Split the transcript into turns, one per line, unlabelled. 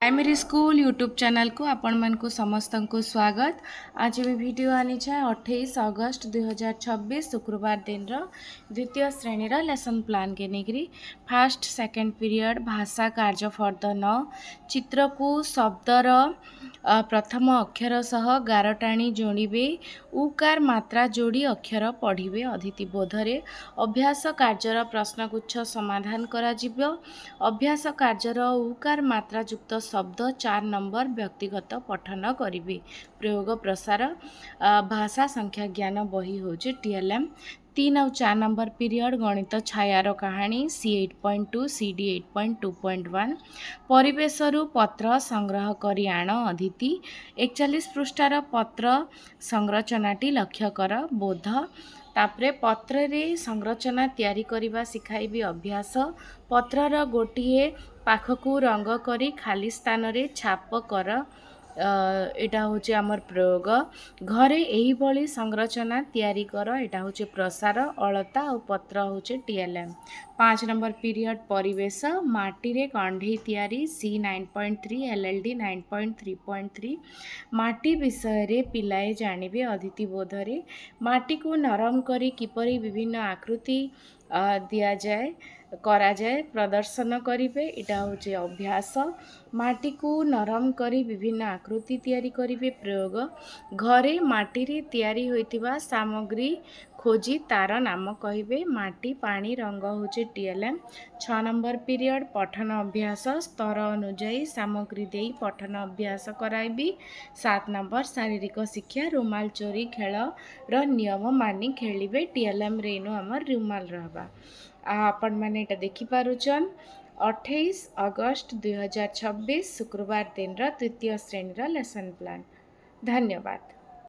Primary school YouTube channel को आपण मन को समस्त को स्वागत। आज भी वीडियो आनी है 28 अगस्त 2026 शुक्रवार दिन द्वितीय श्रेणी लेसन प्लान के निगरी फास्ट सेकेंड पीरियड भाषा कार्य फॉर द न चित्र को शब्दर प्रथम अक्षर सह गारटाणी जोड़े उकार मात्रा जोड़ी अक्षर पढ़े अदिति बोधरे अभ्यास कार्यर प्रश्नगुच्छ समाधान करा जिवो। अभ्यास कार्यर उकार मात्रा युक्त शब्द 4 नंबर व्यक्तिगत पठन करिवे। प्रयोग प्रसार भाषा संख्या ज्ञान बही होचे TLM 3 और 4 नंबर पीरियड गणित छायार कहानी C8.2 CD 8.2.1 परिवेशरु पत्र संग्रह करी आण अदिति 41 पृष्ठार पत्र संरचनाटी लक्ष्य कर बोध तापरे पत्र रे संरचना तैयारी करिबा सिखाइबी अभ्यास पत्रर गोटिए पाखकू रंग करी खाली स्थान रे छाप कर एटा होचे आमर प्रयोग। घरे एही भली संरचना तैयारी कर एटा होचे प्रसार अलता और पत्र होचे TLM 5 नंबर पीरियड परिवेश माटी रे कंढे तैयारी C 9.3 LLD 9.3.3 माटी विषय रे पिलाए जानिबे अदिति बोधरे माटी को नरम करी किपरि विभिन्न आकृति दिया जाए करा जाए प्रदर्शन करिवे इटा होचे अभ्यास माटी को नरम करी विभिन्न आकृति तैयारी करिवे। प्रयोग घरे माटी रे तैयारी होइतिबा सामग्री खोजी तार नाम कहिबे माटी पानी रंग होचे TLM 6 नंबर पीरियड पठन अभ्यास स्तर अनुଯାयी सामग्री देई पठन अभ्यास कराइबी। 7 नंबर शारीरिक शिक्षा रुमाल चोरी खेल र नियम मानी खेलिबे TLM रेनु हमर रुमाल रहबा। आपण माने एटा देखि पारुचन 28 अगस्त 2026 शुक्रवार दिन द्वितीय श्रेणी लेसन प्लान। धन्यवाद।